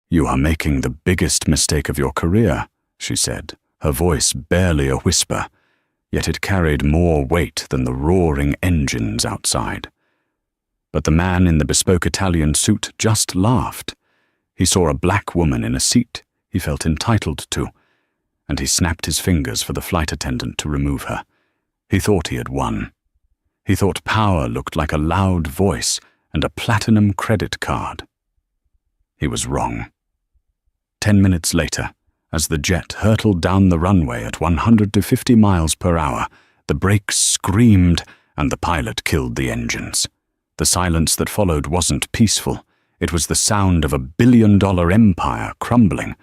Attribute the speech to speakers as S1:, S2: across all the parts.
S1: "You are making the biggest mistake of your career," she said, her voice barely a whisper, yet it carried more weight than the roaring engines outside. But the man in the bespoke Italian suit just laughed. He saw a black woman in a seat he felt entitled to, and he snapped his fingers for the flight attendant to remove her. He thought he had won. He thought power looked like a loud voice and a platinum credit card. He was wrong. 10 minutes later, as the jet hurtled down the runway at 150 miles per hour, the brakes screamed and the pilot killed the engines. The silence that followed wasn't peaceful. It was the sound of a billion-dollar empire crumbling.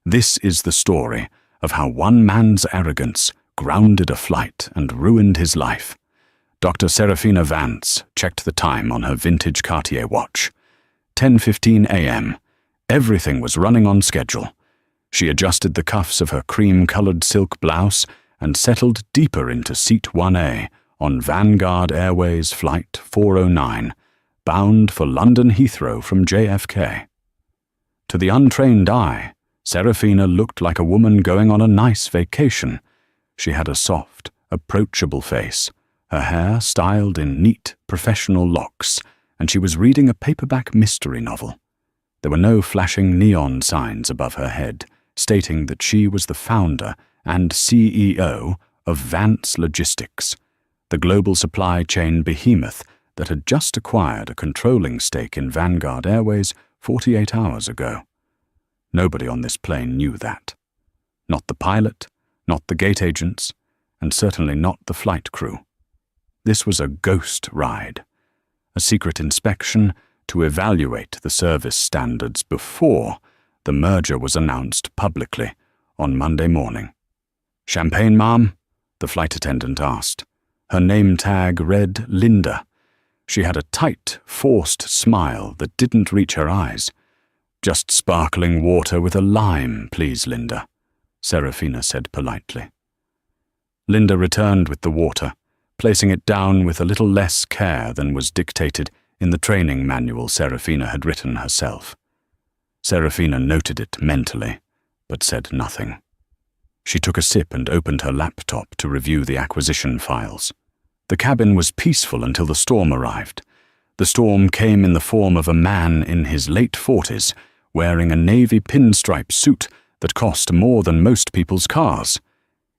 S1: This is the story of how one man's arrogance grounded a flight and ruined his life. Dr. Serafina Vance checked the time on her vintage Cartier watch. 10:15 a.m. Everything was running on schedule. She adjusted the cuffs of her cream-colored silk blouse and settled deeper into seat 1A on Vanguard Airways Flight 409, bound for London Heathrow from JFK. To the untrained eye, Serafina looked like a woman going on a nice vacation. She had a soft, approachable face, her hair styled in neat, professional locks, and she was reading a paperback mystery novel. There were no flashing neon signs above her head, stating that she was the founder and CEO of Vance Logistics, the global supply chain behemoth that had just acquired a controlling stake in Vanguard Airways 48 hours ago. Nobody on this plane knew that. Not the pilot, not the gate agents, and certainly not the flight crew. This was a ghost ride, a secret inspection to evaluate the service standards before the merger was announced publicly on Monday morning. "Champagne, ma'am?" the flight attendant asked. Her name tag read Linda. She had a tight, forced smile that didn't reach her eyes. "Just sparkling water with a lime, please, Linda," Serafina said politely. Linda returned with the water, placing it down with a little less care than was dictated in the training manual Serafina had written herself. Serafina noted it mentally, but said nothing. She took a sip and opened her laptop to review the acquisition files. The cabin was peaceful until the storm arrived. The storm came in the form of a man in his late 40s, wearing a navy pinstripe suit that cost more than most people's cars.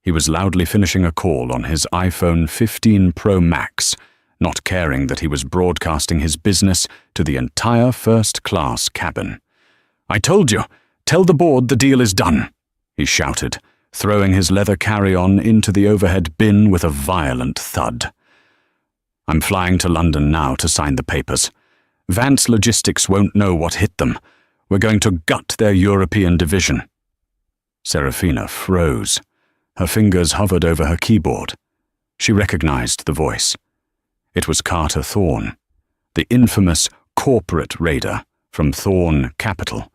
S1: He was loudly finishing a call on his iPhone 15 Pro Max, not caring that he was broadcasting his business to the entire first-class cabin. "I told you, tell the board the deal is done," he shouted, throwing his leather carry-on into the overhead bin with a violent thud. "I'm flying to London now to sign the papers. Vance Logistics won't know what hit them. We're going to gut their European division." Serafina froze. Her fingers hovered over her keyboard. She recognized the voice. It was Carter Thorne, the infamous corporate raider from Thorne Capital.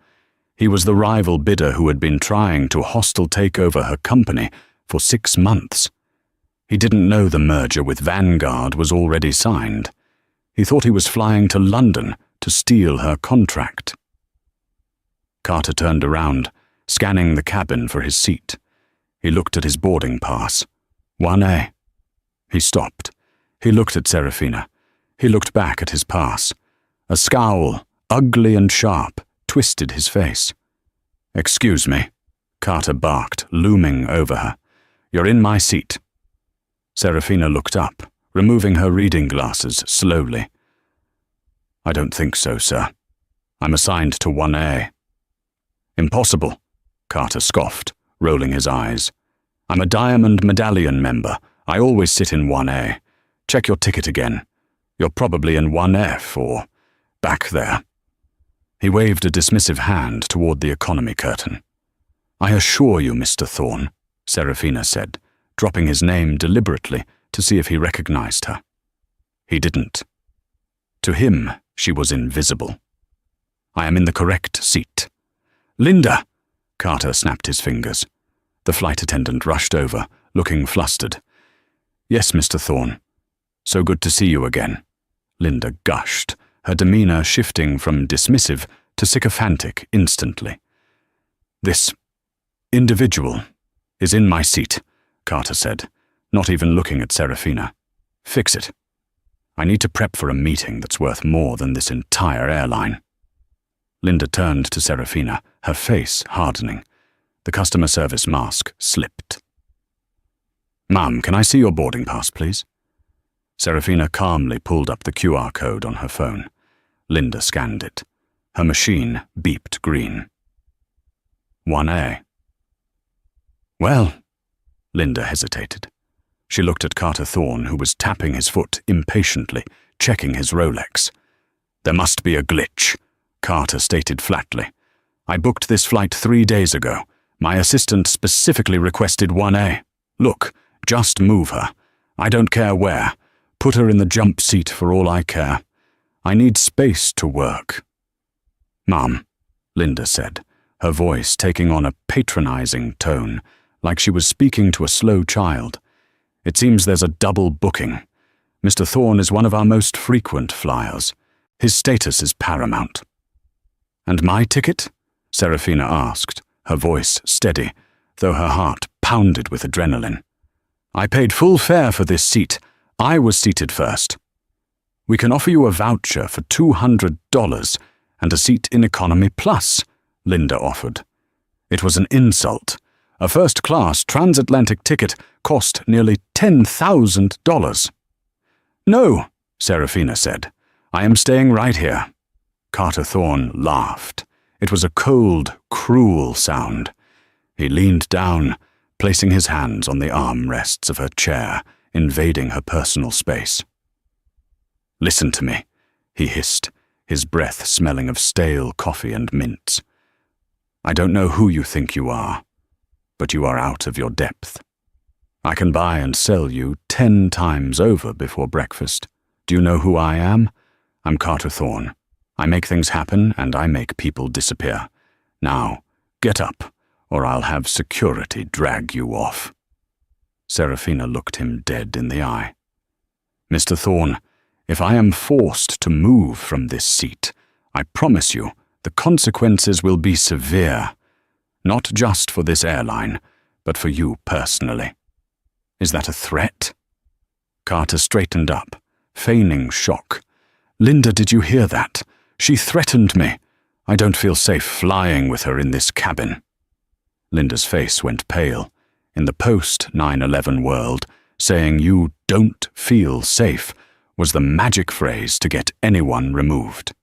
S1: He was the rival bidder who had been trying to hostile take over her company for 6 months. He didn't know the merger with Vanguard was already signed. He thought he was flying to London to steal her contract. Carter turned around, scanning the cabin for his seat. He looked at his boarding pass. 1A. He stopped. He looked at Serafina. He looked back at his pass. A scowl, ugly and sharp, twisted his face. "Excuse me," Carter barked, looming over her. "You're in my seat." Serafina looked up, removing her reading glasses slowly. "I don't think so, sir. I'm assigned to 1A. "Impossible," Carter scoffed, rolling his eyes. "I'm a Diamond Medallion member. I always sit in 1A. Check your ticket again. You're probably in 1F or back there." He waved a dismissive hand toward the economy curtain. "I assure you, Mr. Thorne," Serafina said, dropping his name deliberately to see if he recognized her. He didn't. To him, she was invisible. "I am in the correct seat." "Linda!" Carter snapped his fingers. The flight attendant rushed over, looking flustered. "Yes, Mr. Thorne. So good to see you again," Linda gushed, her demeanor shifting from dismissive to sycophantic instantly. "This individual is in my seat," Carter said, not even looking at Serafina. "Fix it. I need to prep for a meeting that's worth more than this entire airline." Linda turned to Serafina, her face hardening. The customer service mask slipped. "Ma'am, can I see your boarding pass, please?" Serafina calmly pulled up the QR code on her phone. Linda scanned it. Her machine beeped green. 1A. "Well," Linda hesitated. She looked at Carter Thorne, who was tapping his foot impatiently, checking his Rolex. "There must be a glitch," Carter stated flatly. "I booked this flight 3 days ago. My assistant specifically requested 1A. Look, just move her. I don't care where. Put her in the jump seat for all I care. I need space to work." "Ma'am," Linda said, her voice taking on a patronizing tone, like she was speaking to a slow child. "It seems there's a double booking. Mr. Thorne is one of our most frequent flyers. His status is paramount." "And my ticket?" Serafina asked, her voice steady, though her heart pounded with adrenaline. "I paid full fare for this seat. I was seated first." "We can offer you a voucher for $200 and a seat in Economy Plus," Linda offered. It was an insult. A first-class transatlantic ticket cost nearly $10,000. "No," Serafina said. "I am staying right here." Carter Thorne laughed. It was a cold, cruel sound. He leaned down, placing his hands on the armrests of her chair, invading her personal space. "Listen to me," he hissed, his breath smelling of stale coffee and mints. "I don't know who you think you are, but you are out of your depth. I can buy and sell you 10 times over before breakfast. Do you know who I am? I'm Carter Thorne. I make things happen and I make people disappear. Now, get up, or I'll have security drag you off." Serafina looked him dead in the eye. "Mr. Thorne, if I am forced to move from this seat, I promise you the consequences will be severe. Not just for this airline, but for you personally." "Is that a threat?" Carter straightened up, feigning shock. "Linda, did you hear that? She threatened me. I don't feel safe flying with her in this cabin." Linda's face went pale. In the post-9/11 world, saying "you don't feel safe" was the magic phrase to get anyone removed.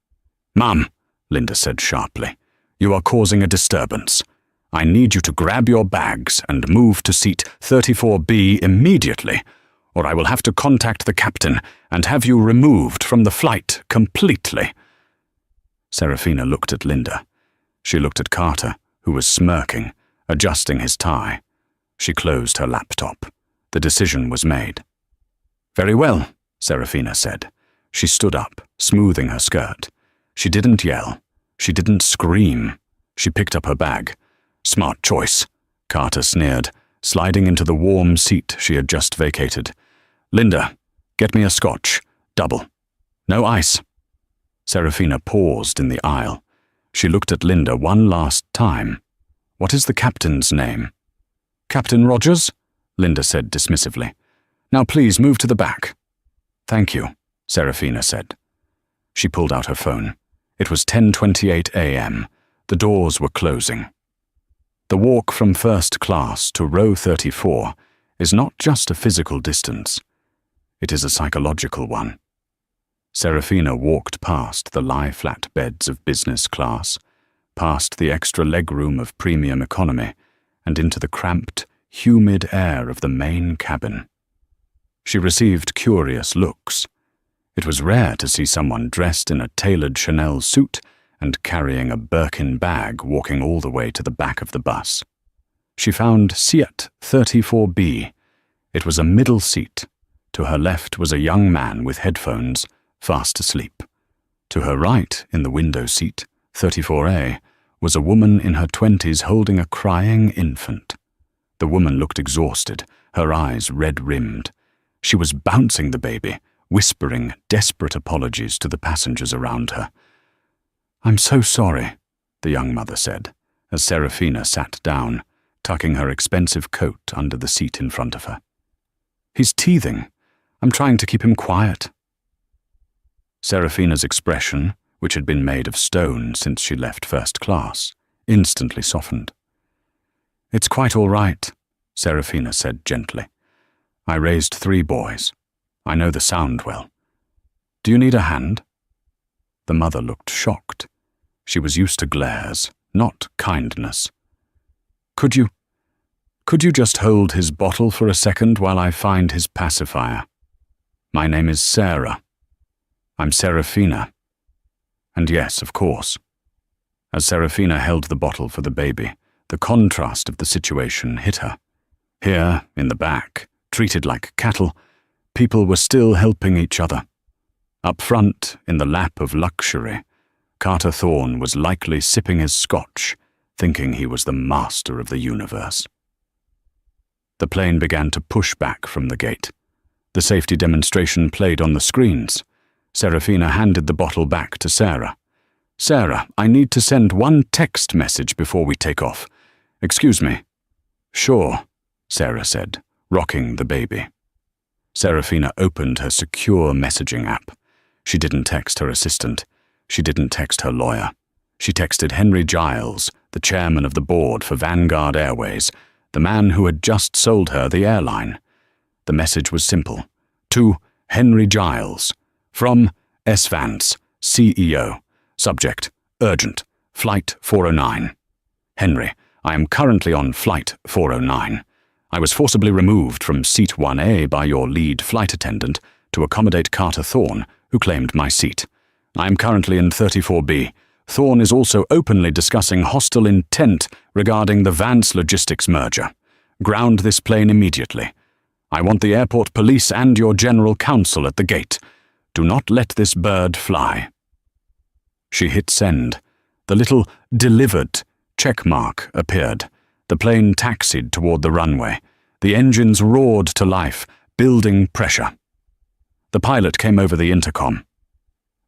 S1: "Ma'am," Linda said sharply, "you are causing a disturbance. I need you to grab your bags and move to seat 34B immediately, or I will have to contact the captain and have you removed from the flight completely." Serafina looked at Linda. She looked at Carter, who was smirking, adjusting his tie. She closed her laptop. The decision was made. "Very well," Serafina said. She stood up, smoothing her skirt. She didn't yell. She didn't scream. She picked up her bag. "Smart choice," Carter sneered, sliding into the warm seat she had just vacated. "Linda, get me a scotch. Double. No ice." Serafina paused in the aisle. She looked at Linda one last time. "What is the captain's name?" "Captain Rogers," Linda said dismissively. "Now please move to the back." "Thank you," Serafina said. She pulled out her phone. It was 10:28 a.m. The doors were closing. The walk from first class to row 34 is not just a physical distance. It is a psychological one. Serafina walked past the lie-flat beds of business class, past the extra legroom of premium economy, and into the cramped, humid air of the main cabin. She received curious looks. It was rare to see someone dressed in a tailored Chanel suit and carrying a Birkin bag walking all the way to the back of the bus. She found Seat 34B. It was a middle seat. To her left was a young man with headphones, fast asleep. To her right, in the window seat, 34A, was a woman in her 20s holding a crying infant. The woman looked exhausted, her eyes red-rimmed. She was bouncing the baby, whispering desperate apologies to the passengers around her. "I'm so sorry," the young mother said, as Serafina sat down, tucking her expensive coat under the seat in front of her. "He's teething. I'm trying to keep him quiet." Serafina's expression, which had been made of stone since she left first class, instantly softened. "It's quite all right," Serafina said gently. "I raised 3 boys. I know the sound well. Do you need a hand?" The mother looked shocked. She was used to glares, not kindness. Could you just hold his bottle for a second while I find his pacifier? My name is Sarah. I'm Serafina. And yes, of course." As Serafina held the bottle for the baby, the contrast of the situation hit her. Here, in the back, treated like cattle, people were still helping each other. Up front, in the lap of luxury, Carter Thorne was likely sipping his scotch, thinking he was the master of the universe. The plane began to push back from the gate. The safety demonstration played on the screens. Serafina handed the bottle back to Sarah. "Sarah, I need to send one text message before we take off. Excuse me." "Sure," Sarah said, rocking the baby. Serafina opened her secure messaging app. She didn't text her assistant. She didn't text her lawyer. She texted Henry Giles, the chairman of the board for Vanguard Airways, the man who had just sold her the airline. The message was simple. To Henry Giles. From S. Vance, CEO. Subject, urgent, Flight 409. Henry, I am currently on Flight 409. I was forcibly removed from Seat 1A by your lead flight attendant to accommodate Carter Thorne, who claimed my seat. I am currently in 34B. Thorne is also openly discussing hostile intent regarding the Vance Logistics merger. Ground this plane immediately. I want the airport police and your general counsel at the gate. Do not let this bird fly." She hit send. The little "delivered" check mark appeared. The plane taxied toward the runway. The engines roared to life, building pressure. The pilot came over the intercom.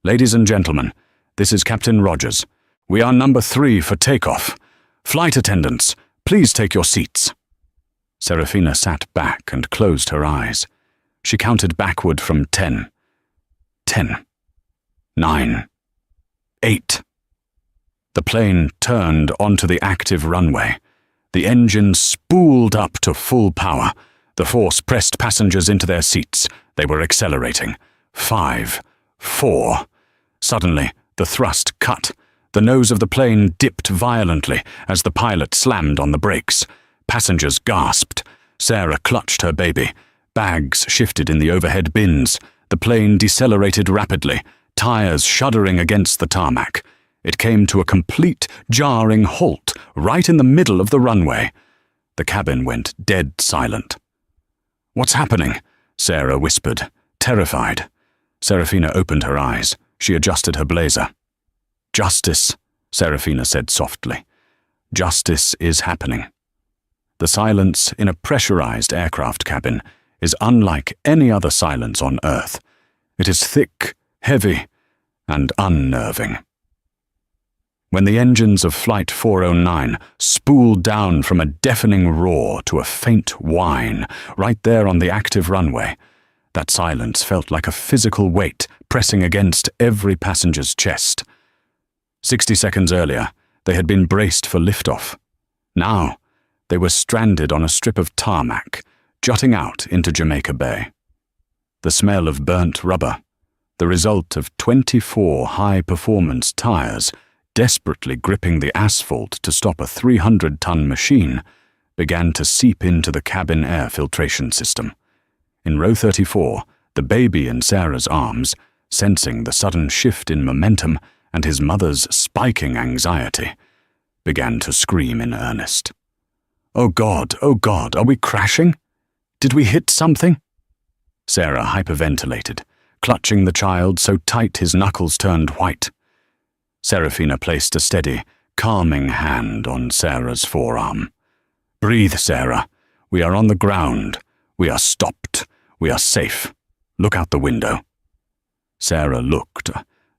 S1: "Ladies and gentlemen, this is Captain Rogers. We are number 3 for takeoff. Flight attendants, please take your seats." Serafina sat back and closed her eyes. She counted backward from 10. 10. 9. 8. The plane turned onto the active runway. The engine spooled up to full power. The force pressed passengers into their seats. They were accelerating. 5. 4. Suddenly, the thrust cut. The nose of the plane dipped violently as the pilot slammed on the brakes. Passengers gasped. Sarah clutched her baby. Bags shifted in the overhead bins. The plane decelerated rapidly, tires shuddering against the tarmac. It came to a complete, jarring halt right in the middle of the runway. The cabin went dead silent. "What's happening?" Sarah whispered, terrified. Serafina opened her eyes. She adjusted her blazer. "Justice," Serafina said softly. "Justice is happening." The silence in a pressurized aircraft cabin is unlike any other silence on Earth. It is thick, heavy, and unnerving. When the engines of Flight 409 spooled down from a deafening roar to a faint whine right there on the active runway, that silence felt like a physical weight pressing against every passenger's chest. 60 seconds earlier, they had been braced for liftoff. Now, they were stranded on a strip of tarmac, jutting out into Jamaica Bay. The smell of burnt rubber, the result of 24 high-performance tires desperately gripping the asphalt to stop a 300-ton machine, began to seep into the cabin air filtration system. In row 34, the baby in Sarah's arms, sensing the sudden shift in momentum and his mother's spiking anxiety, began to scream in earnest. Oh God, are we crashing? Did we hit something?" Sarah hyperventilated, clutching the child so tight his knuckles turned white. Serafina placed a steady, calming hand on Sarah's forearm. "Breathe, Sarah. We are on the ground. We are stopped. We are safe. Look out the window." Sarah looked.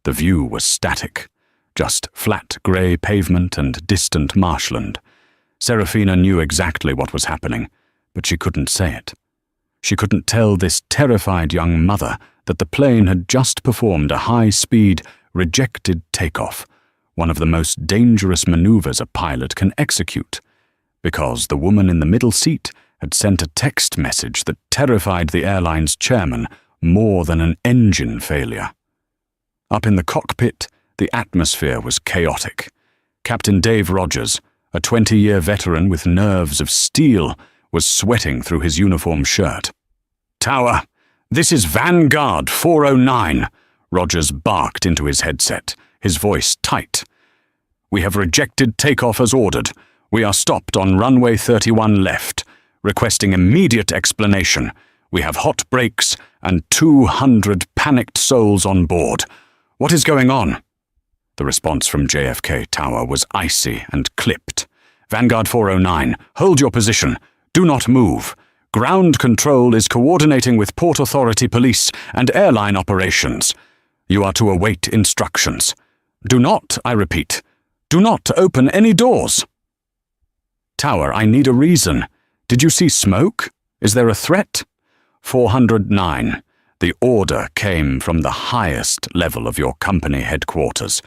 S1: The view was static. just flat grey pavement and distant marshland. Serafina knew exactly what was happening, but she couldn't say it. She couldn't tell this terrified young mother that the plane had just performed a high-speed, rejected takeoff, one of the most dangerous maneuvers a pilot can execute, because the woman in the middle seat had sent a text message that terrified the airline's chairman more than an engine failure. Up in the cockpit, the atmosphere was chaotic. Captain Dave Rogers, a 20-year veteran with nerves of steel, was sweating through his uniform shirt. "Tower, this is Vanguard 409, Rogers barked into his headset, his voice tight. "We have rejected takeoff as ordered. We are stopped on runway 31 left, requesting immediate explanation. We have hot brakes and 200 panicked souls on board. What is going on?" The response from JFK Tower was icy and clipped. "Vanguard 409, hold your position. Do not move. Ground control is coordinating with Port Authority Police and airline operations. You are to await instructions. Do not, I repeat, do not open any doors." "Tower, I need a reason. Did you see smoke? Is there a threat?" 409. The order came from the highest level of your company headquarters.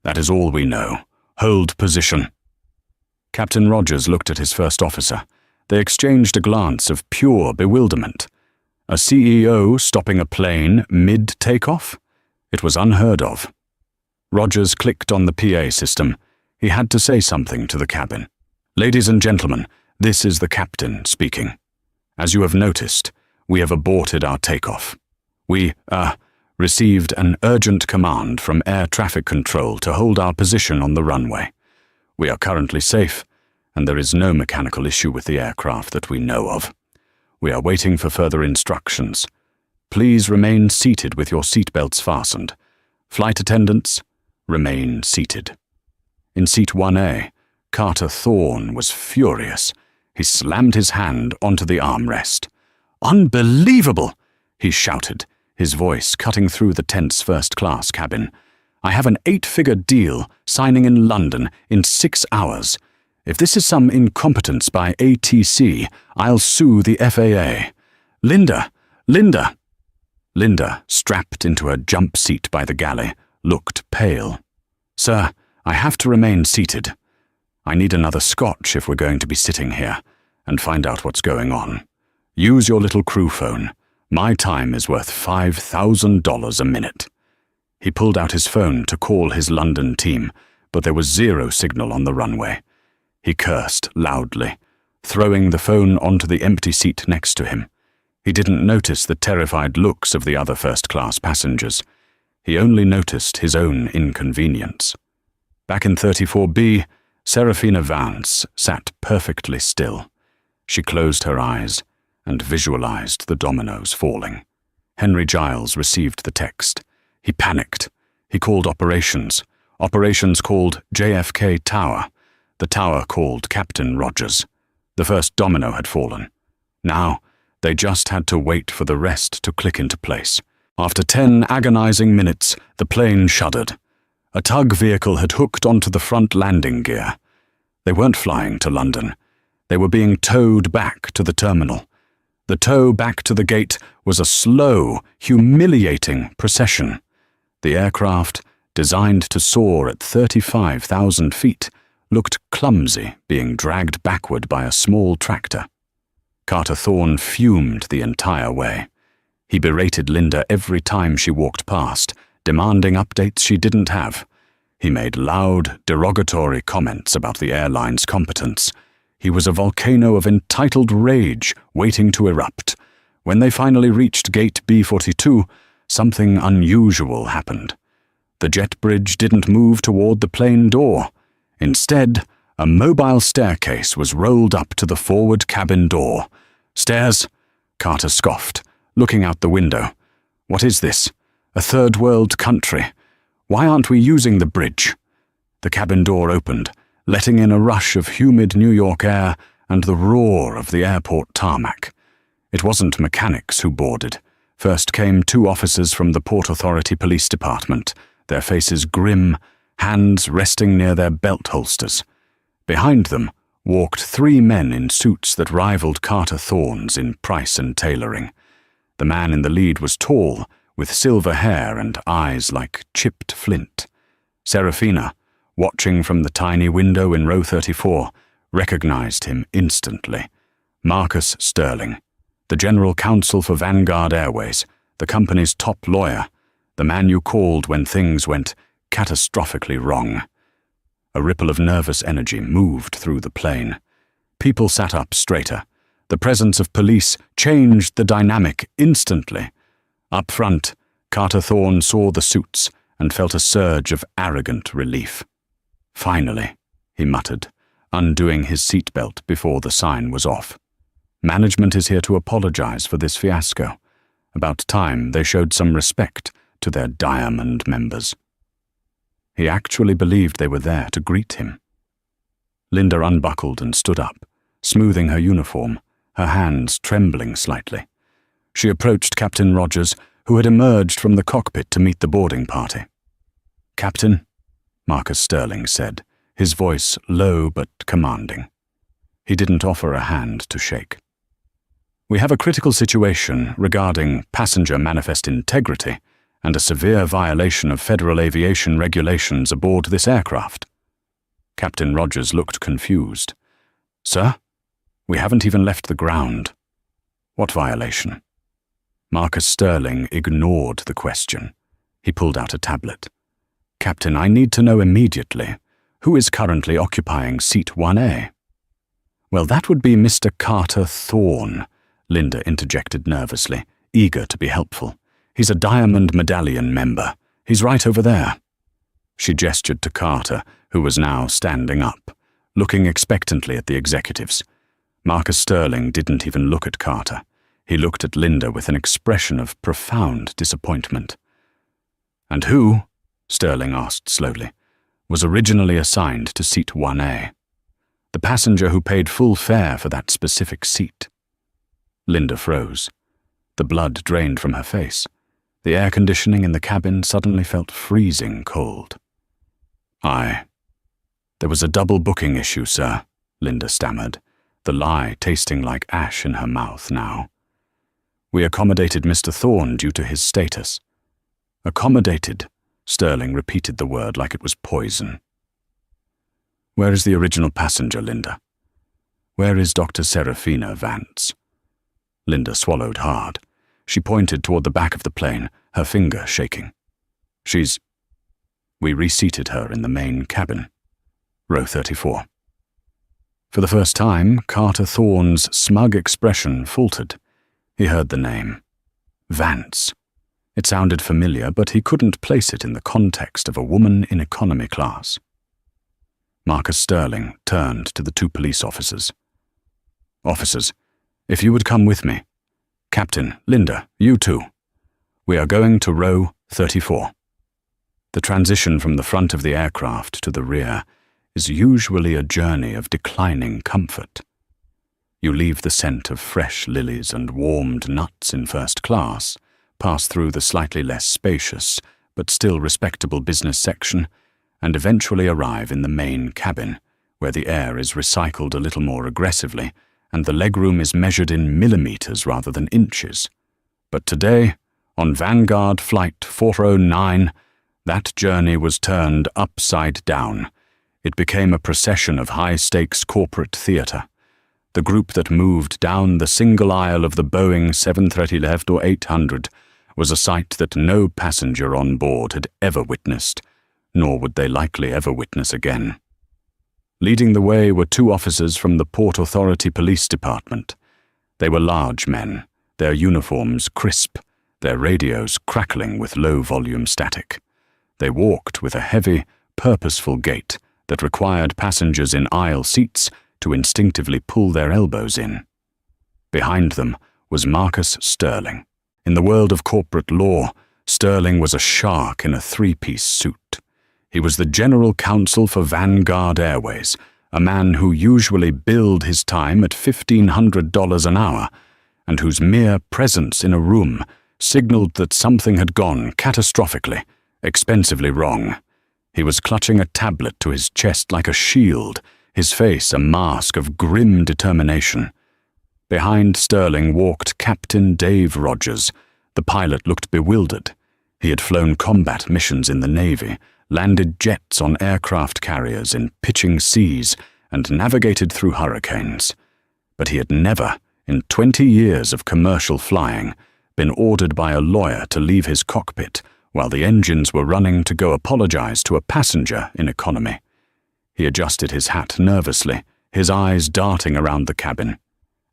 S1: That is all we know. Hold position." Captain Rogers looked at his first officer. They exchanged a glance of pure bewilderment. A CEO stopping a plane mid-takeoff? It was unheard of. Rogers clicked on the PA system. He had to say something to the cabin. "Ladies and gentlemen, this is the captain speaking. As you have noticed, we have aborted our takeoff. We, received an urgent command from air traffic control to hold our position on the runway. We are currently safe, and there is no mechanical issue with the aircraft that we know of. We are waiting for further instructions. Please remain seated with your seatbelts fastened. Flight attendants, remain seated." In seat 1A, Carter Thorne was furious. He slammed his hand onto the armrest. "Unbelievable!" he shouted, his voice cutting through the tense first-class cabin. "I have an 8-figure deal signing in London in 6 hours. If this is some incompetence by ATC, I'll sue the FAA. Linda! Linda!" Linda, strapped into her jump seat by the galley, looked pale. "Sir, I have to remain seated. I need another scotch if we're going to be sitting here and find out what's going on. Use your little crew phone. My time is worth $5,000 a minute." He pulled out his phone to call his London team, but there was zero signal on the runway. He cursed loudly, throwing the phone onto the empty seat next to him. He didn't notice the terrified looks of the other first-class passengers. He only noticed his own inconvenience. Back in 34B, Serafina Vance sat perfectly still. She closed her eyes and visualized the dominoes falling. Henry Giles received the text. He panicked. He called operations. Operations called JFK Tower. The tower called Captain Rogers. The first domino had fallen. Now, they just had to wait for the rest to click into place. After 10 agonizing minutes, the plane shuddered. A tug vehicle had hooked onto the front landing gear. They weren't flying to London. They were being towed back to the terminal. The tow back to the gate was a slow, humiliating procession. The aircraft, designed to soar at 35,000 feet, looked clumsy being dragged backward by a small tractor. Carter Thorne fumed the entire way. He berated Linda every time she walked past, demanding updates she didn't have. He made loud, derogatory comments about the airline's competence. He was a volcano of entitled rage waiting to erupt. When they finally reached gate B42, something unusual happened. The jet bridge didn't move toward the plane door. Instead, a mobile staircase was rolled up to the forward cabin door. "Stairs?" Carter scoffed, looking out the window. "What is this? A third-world country? Why aren't we using the bridge?" The cabin door opened, letting in a rush of humid New York air and the roar of the airport tarmac. It wasn't mechanics who boarded. First came 2 officers from the Port Authority Police Department, their faces grim hands resting near their belt holsters. Behind them walked 3 men in suits that rivaled Carter Thorne's in price and tailoring. The man in the lead was tall, with silver hair and eyes like chipped flint. Serafina, watching from the tiny window in row 34, recognized him instantly. Marcus Sterling, the General Counsel for Vanguard Airways, the company's top lawyer, the man you called when things went catastrophically wrong. A ripple of nervous energy moved through the plane. People sat up straighter. The presence of police changed the dynamic instantly. Up front, Carter Thorne saw the suits and felt a surge of arrogant relief. "Finally," he muttered, undoing his seatbelt before the sign was off. "Management is here to apologize for this fiasco. About time they showed some respect to their Diamond members." He actually believed they were there to greet him. Linda unbuckled and stood up, smoothing her uniform, her hands trembling slightly. She approached Captain Rogers, who had emerged from the cockpit to meet the boarding party. "Captain," Marcus Sterling said, his voice low but commanding. He didn't offer a hand to shake. "We have a critical situation regarding passenger manifest integrity and a severe violation of federal aviation regulations aboard this aircraft." Captain Rogers looked confused. "Sir, we haven't even left the ground." "What violation?" Marcus Sterling ignored the question. He pulled out a tablet. "Captain, I need to know immediately. Who is currently occupying seat 1A? "Well, that would be Mr. Carter Thorne," Linda interjected nervously, eager to be helpful. "He's a Diamond Medallion member. He's right over there." She gestured to Carter, who was now standing up, looking expectantly at the executives. Marcus Sterling didn't even look at Carter. He looked at Linda with an expression of profound disappointment. "And who," Sterling asked slowly, "was originally assigned to seat 1A? The passenger who paid full fare for that specific seat?" Linda froze. The blood drained from her face. The air conditioning in the cabin suddenly felt freezing cold. There was a double booking issue, sir," Linda stammered, the lie tasting like ash in her mouth now. "We accommodated Mr. Thorne due to his status." "Accommodated?" Sterling repeated the word like it was poison. "Where is the original passenger, Linda? Where is Dr. Serafina Vance?" Linda swallowed hard. She pointed toward the back of the plane, her finger shaking. We reseated her in the main cabin. Row 34. For the first time, Carter Thorne's smug expression faltered. He heard the name. Vance. It sounded familiar, but he couldn't place it in the context of a woman in economy class. Marcus Sterling turned to the 2 police officers. "Officers, if you would come with me. Captain, Linda, you too. We are going to row 34. The transition from the front of the aircraft to the rear is usually a journey of declining comfort. You leave the scent of fresh lilies and warmed nuts in first class, pass through the slightly less spacious but still respectable business section, and eventually arrive in the main cabin, where the air is recycled a little more aggressively and the legroom is measured in millimeters rather than inches. But today, on Vanguard Flight 409, that journey was turned upside down. It became a procession of high-stakes corporate theater. The group that moved down the single aisle of the Boeing 737 Left or 800 was a sight that no passenger on board had ever witnessed, nor would they likely ever witness again. Leading the way were 2 officers from the Port Authority Police Department. They were large men, their uniforms crisp, their radios crackling with low-volume static. They walked with a heavy, purposeful gait that required passengers in aisle seats to instinctively pull their elbows in. Behind them was Marcus Sterling. In the world of corporate law, Sterling was a shark in a 3-piece suit. He was the General Counsel for Vanguard Airways, a man who usually billed his time at $1,500 an hour, and whose mere presence in a room signaled that something had gone catastrophically, expensively wrong. He was clutching a tablet to his chest like a shield, his face a mask of grim determination. Behind Sterling walked Captain Dave Rogers. The pilot looked bewildered. He had flown combat missions in the Navy, landed jets on aircraft carriers in pitching seas, and navigated through hurricanes. But he had never, in 20 years of commercial flying, been ordered by a lawyer to leave his cockpit while the engines were running to go apologize to a passenger in economy. He adjusted his hat nervously, his eyes darting around the cabin,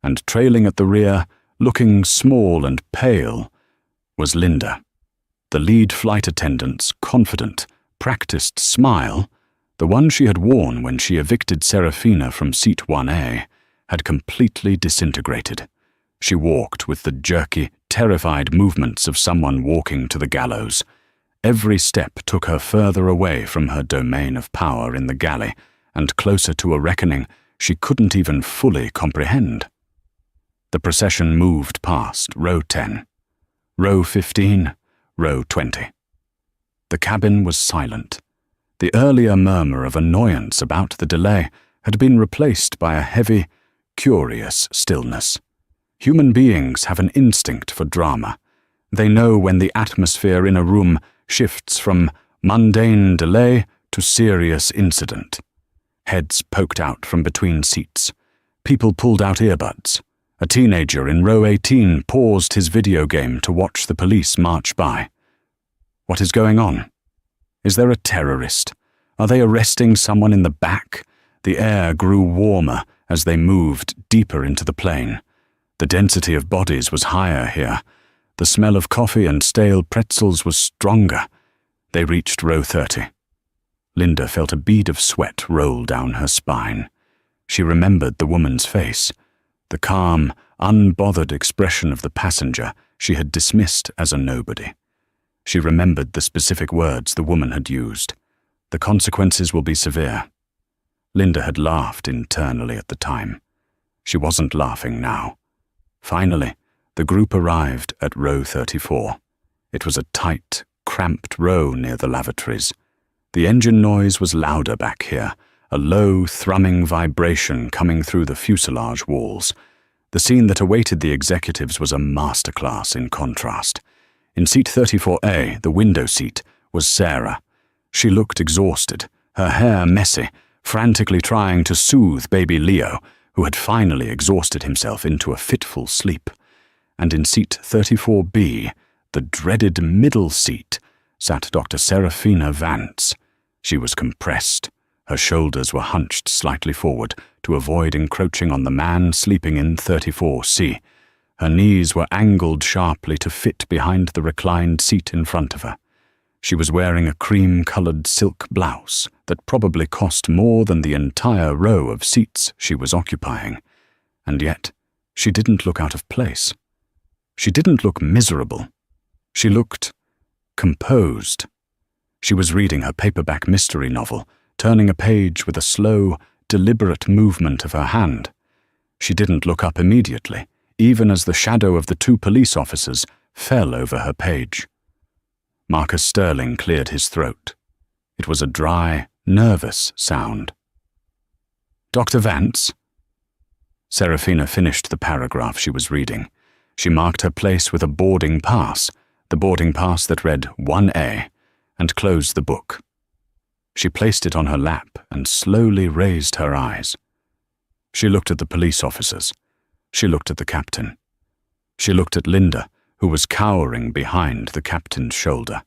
S1: and trailing at the rear, looking small and pale, was Linda. The lead flight attendant's confident, practiced smile, the one she had worn when she evicted Serafina from seat 1A, had completely disintegrated. She walked with the jerky, terrified movements of someone walking to the gallows. Every step took her further away from her domain of power in the galley and closer to a reckoning she couldn't even fully comprehend. The procession moved past row 10, row 15, row 20. The cabin was silent. The earlier murmur of annoyance about the delay had been replaced by a heavy, curious stillness. Human beings have an instinct for drama. They know when the atmosphere in a room shifts from mundane delay to serious incident. Heads poked out from between seats. People pulled out earbuds. A teenager in row 18 paused his video game to watch the police march by. What is going on? Is there a terrorist? Are they arresting someone in the back? The air grew warmer as they moved deeper into the plane. The density of bodies was higher here. The smell of coffee and stale pretzels was stronger. They reached row 30. Linda felt a bead of sweat roll down her spine. She remembered the woman's face, the calm, unbothered expression of the passenger she had dismissed as a nobody. She remembered the specific words the woman had used. The consequences will be severe. Linda had laughed internally at the time. She wasn't laughing now. Finally, the group arrived at row 34. It was a tight, cramped row near the lavatories. The engine noise was louder back here, a low, thrumming vibration coming through the fuselage walls. The scene that awaited the executives was a masterclass in contrast. In seat 34A, the window seat, was Sarah. She looked exhausted, her hair messy, frantically trying to soothe baby Leo, who had finally exhausted himself into a fitful sleep. And in seat 34B, the dreaded middle seat, sat Dr. Serafina Vance. She was compressed. Her shoulders were hunched slightly forward to avoid encroaching on the man sleeping in 34C. Her knees were angled sharply to fit behind the reclined seat in front of her. She was wearing a cream-colored silk blouse that probably cost more than the entire row of seats she was occupying. And yet, she didn't look out of place. She didn't look miserable. She looked composed. She was reading her paperback mystery novel, turning a page with a slow, deliberate movement of her hand. She didn't look up immediately, even as the shadow of the two police officers fell over her page. Marcus Sterling cleared his throat. It was a dry, nervous sound. "Dr. Vance?" Serafina finished the paragraph she was reading. She marked her place with a boarding pass, the boarding pass that read 1A, and closed the book. She placed it on her lap and slowly raised her eyes. She looked at the police officers. She looked at the captain. She looked at Linda, who was cowering behind the captain's shoulder.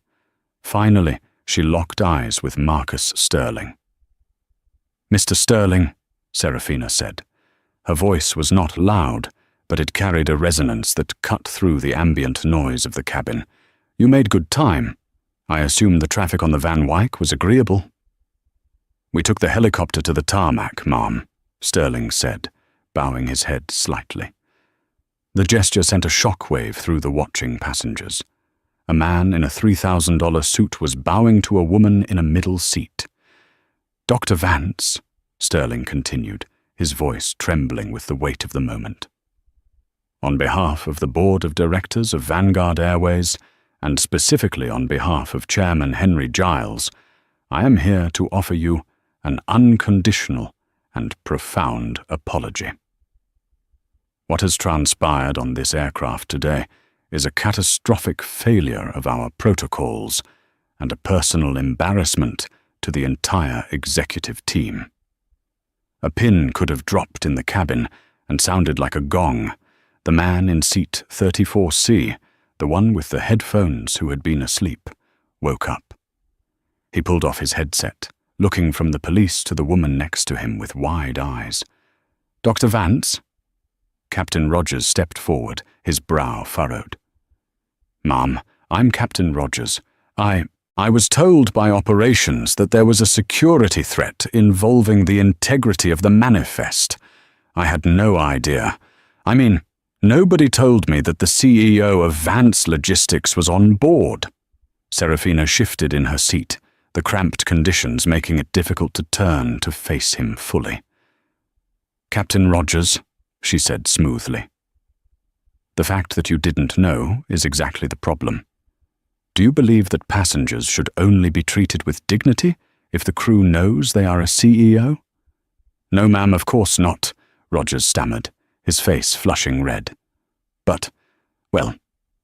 S1: Finally, she locked eyes with Marcus Sterling. "Mr. Sterling," Serafina said. Her voice was not loud, but it carried a resonance that cut through the ambient noise of the cabin. "You made good time. I assume the traffic on the Van Wyck was agreeable." "We took the helicopter to the tarmac, ma'am," Sterling said, bowing his head slightly. The gesture sent a shockwave through the watching passengers. A man in a $3,000 suit was bowing to a woman in a middle seat. "Dr. Vance," Sterling continued, his voice trembling with the weight of the moment. "On behalf of the board of directors of Vanguard Airways, and specifically on behalf of Chairman Henry Giles, I am here to offer you an unconditional and profound apology. What has transpired on this aircraft today is a catastrophic failure of our protocols and a personal embarrassment to the entire executive team. A pin could have dropped in the cabin and sounded like a gong. The man in seat 34C, the one with the headphones who had been asleep, woke up. He pulled off his headset, looking from the police to the woman next to him with wide eyes. "Dr. Vance?" Captain Rogers stepped forward, his brow furrowed. "Ma'am, I'm Captain Rogers. I was told by operations that there was a security threat involving the integrity of the manifest. I had no idea. I mean, nobody told me that the CEO of Vance Logistics was on board." Serafina shifted in her seat, the cramped conditions making it difficult to turn to face him fully. "Captain Rogers," she said smoothly. "The fact that you didn't know is exactly the problem. Do you believe that passengers should only be treated with dignity if the crew knows they are a CEO?" "No, ma'am, of course not," Rogers stammered, his face flushing red. "But, well,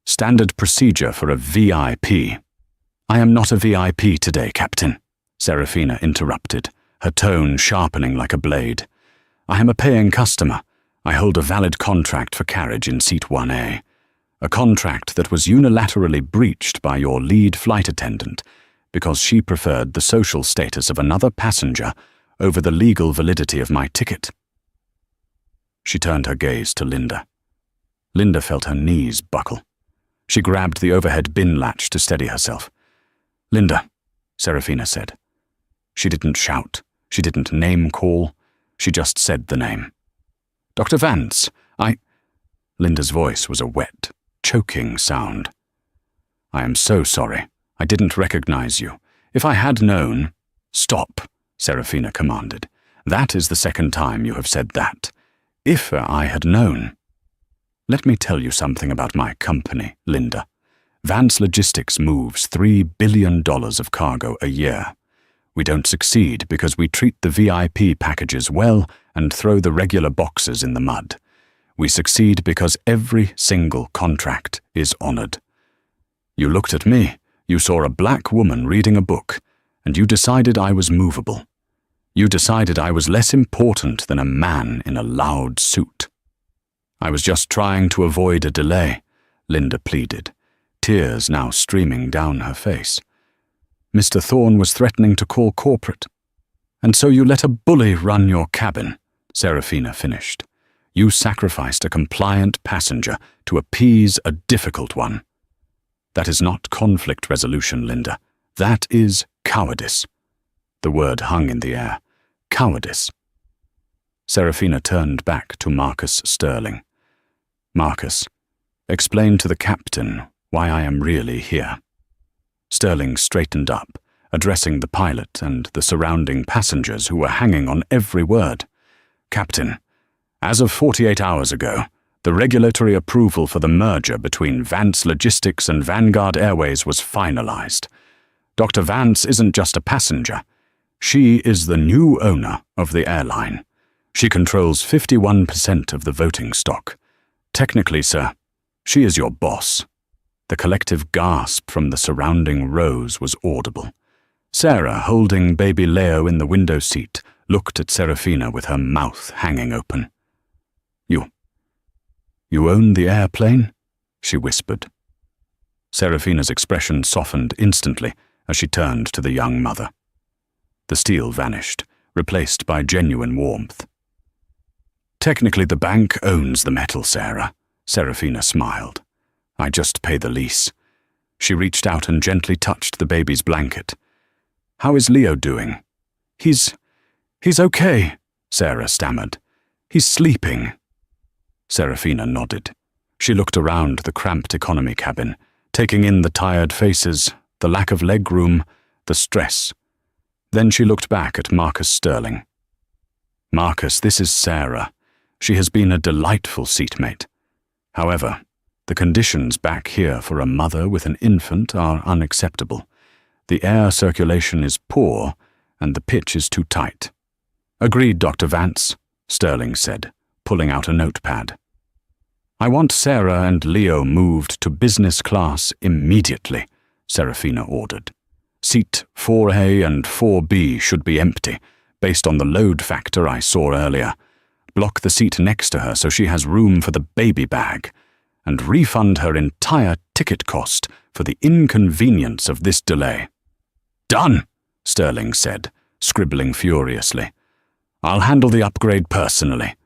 S1: standard procedure for a VIP." "I am not a VIP today, Captain," Serafina interrupted, her tone sharpening like a blade. "I am a paying customer. I hold a valid contract for carriage in seat 1A. A contract that was unilaterally breached by your lead flight attendant because she preferred the social status of another passenger over the legal validity of my ticket." She turned her gaze to Linda. Linda felt her knees buckle. She grabbed the overhead bin latch to steady herself. "Linda," Serafina said. She didn't shout. She didn't name-call. She just said the name. "Dr. Vance, Linda's voice was a wet, choking sound. "I am so sorry. I didn't recognize you. If I had known—" "Stop," Serafina commanded. "That is the second time you have said that. If I had known—" "Let me tell you something about my company, Linda. Vance Logistics moves $3 billion of cargo a year. We don't succeed because we treat the VIP packages well and throw the regular boxes in the mud. We succeed because every single contract is honored. You looked at me, you saw a black woman reading a book, and you decided I was movable. You decided I was less important than a man in a loud suit." "I was just trying to avoid a delay," Linda pleaded, tears now streaming down her face. "Mr. Thorne was threatening to call corporate. And so you let a bully run your cabin," Serafina finished. "You sacrificed a compliant passenger to appease a difficult one. That is not conflict resolution, Linda. That is cowardice." The word hung in the air. Cowardice. Serafina turned back to Marcus Sterling. "Marcus, explain to the captain why I am really here." Sterling straightened up, addressing the pilot and the surrounding passengers who were hanging on every word. "Captain, as of 48 hours ago, the regulatory approval for the merger between Vance Logistics and Vanguard Airways was finalized. Dr. Vance isn't just a passenger. She is the new owner of the airline. She controls 51% of the voting stock. Technically, sir, she is your boss." The collective gasp from the surrounding rows was audible. Sarah, holding baby Leo in the window seat, looked at Serafina with her mouth hanging open. You own the airplane?" she whispered. Serafina's expression softened instantly as she turned to the young mother. The steel vanished, replaced by genuine warmth. "Technically the bank owns the metal, Sarah," Serafina smiled. "I just pay the lease." She reached out and gently touched the baby's blanket. "How is Leo doing?" He's okay," Sarah stammered. "He's sleeping." Serafina nodded. She looked around the cramped economy cabin, taking in the tired faces, the lack of leg room, the stress. Then she looked back at Marcus Sterling. "Marcus, this is Sarah. She has been a delightful seatmate. However, the conditions back here for a mother with an infant are unacceptable. The air circulation is poor, and the pitch is too tight." "Agreed, Dr. Vance," Sterling said, pulling out a notepad. "I want Sarah and Leo moved to business class immediately," Serafina ordered. "Seat 4A and 4B should be empty, based on the load factor I saw earlier. Block the seat next to her so she has room for the baby bag, and refund her entire ticket cost for the inconvenience of this delay." "Done," Sterling said, scribbling furiously. "I'll handle the upgrade personally."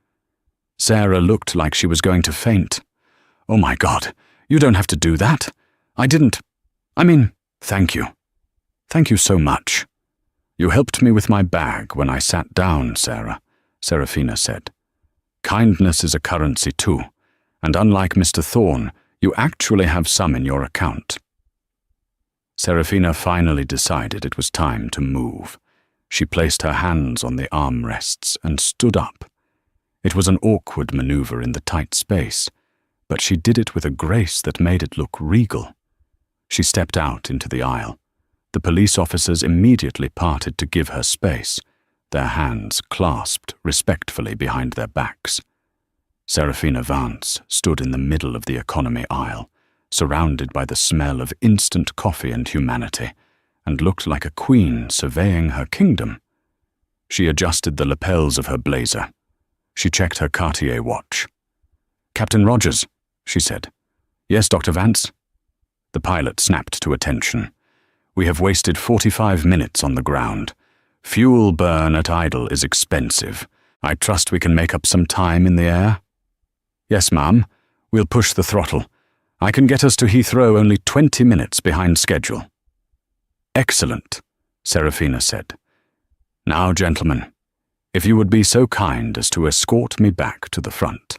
S1: Sarah looked like she was going to faint. "Oh my God, you don't have to do that. Thank you. Thank you so much. You helped me with my bag when I sat down, Sarah," Serafina said. "Kindness is a currency too, and unlike Mr. Thorne, you actually have some in your account." Serafina finally decided it was time to move. She placed her hands on the armrests and stood up. It was an awkward maneuver in the tight space, but she did it with a grace that made it look regal. She stepped out into the aisle. The police officers immediately parted to give her space, their hands clasped respectfully behind their backs. Serafina Vance stood in the middle of the economy aisle, surrounded by the smell of instant coffee and humanity, and looked like a queen surveying her kingdom. She adjusted the lapels of her blazer. She checked her Cartier watch. "Captain Rogers," she said. "Yes, Dr. Vance?" The pilot snapped to attention. "We have wasted 45 minutes on the ground. Fuel burn at idle is expensive. I trust we can make up some time in the air?" "Yes, ma'am. We'll push the throttle. I can get us to Heathrow only 20 minutes behind schedule." "Excellent," Serafina said. "Now, gentlemen, if you would be so kind as to escort me back to the front.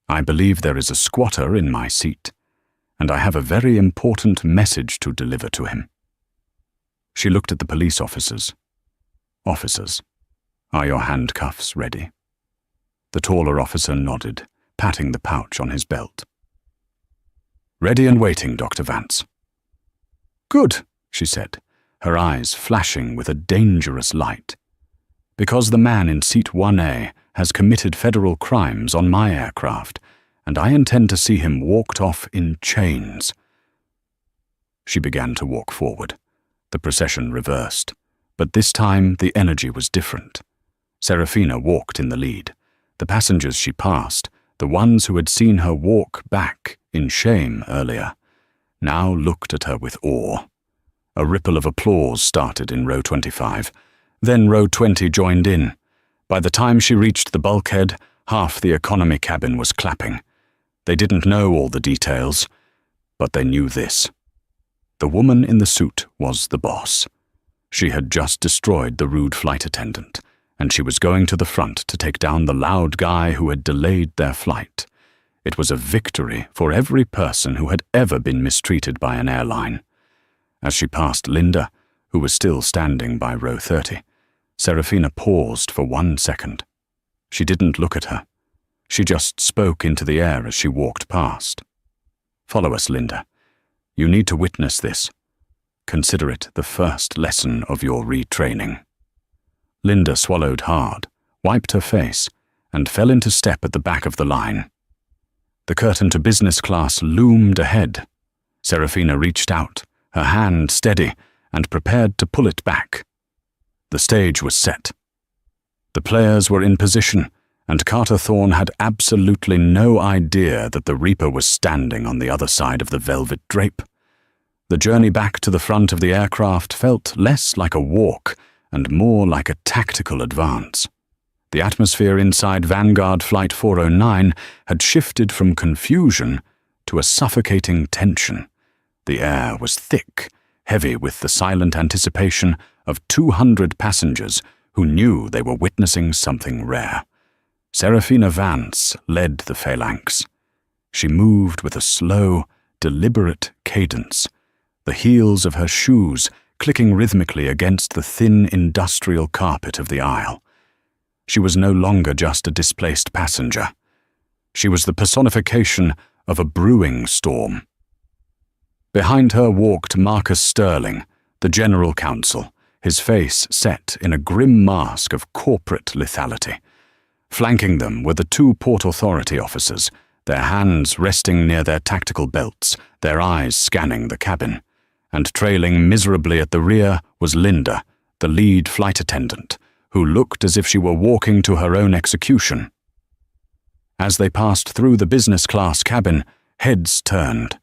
S1: I believe there is a squatter in my seat, and I have a very important message to deliver to him." She looked at the police officers. "Officers, are your handcuffs ready?" The taller officer nodded, patting the pouch on his belt. "Ready and waiting, Dr. Vance." "Good," she said, her eyes flashing with a dangerous light. "Because the man in seat 1A has committed federal crimes on my aircraft, and I intend to see him walked off in chains." She began to walk forward. The procession reversed, but this time the energy was different. Serafina walked in the lead. The passengers she passed, the ones who had seen her walk back in shame earlier, now looked at her with awe. A ripple of applause started in row 25. Then row 20 joined in. By the time she reached the bulkhead, half the economy cabin was clapping. They didn't know all the details, but they knew this. The woman in the suit was the boss. She had just destroyed the rude flight attendant, and she was going to the front to take down the loud guy who had delayed their flight. It was a victory for every person who had ever been mistreated by an airline. As she passed Linda, who was still standing by row 30, Serafina paused for 1 second. She didn't look at her. She just spoke into the air as she walked past. "Follow us, Linda. You need to witness this. Consider it the first lesson of your retraining." Linda swallowed hard, wiped her face, and fell into step at the back of the line. The curtain to business class loomed ahead. Serafina reached out, her hand steady, and prepared to pull it back. The stage was set. The players were in position, and Carter Thorne had absolutely no idea that the Reaper was standing on the other side of the velvet drape. The journey back to the front of the aircraft felt less like a walk and more like a tactical advance. The atmosphere inside Vanguard Flight 409 had shifted from confusion to a suffocating tension. The air was thick, heavy with the silent anticipation of 200 passengers who knew they were witnessing something rare. Serafina Vance led the phalanx. She moved with a slow, deliberate cadence, the heels of her shoes clicking rhythmically against the thin industrial carpet of the aisle. She was no longer just a displaced passenger. She was the personification of a brewing storm. Behind her walked Marcus Sterling, the general counsel, his face set in a grim mask of corporate lethality. Flanking them were the two Port Authority officers, their hands resting near their tactical belts, their eyes scanning the cabin. And trailing miserably at the rear was Linda, the lead flight attendant, who looked as if she were walking to her own execution. As they passed through the business-class cabin, heads turned.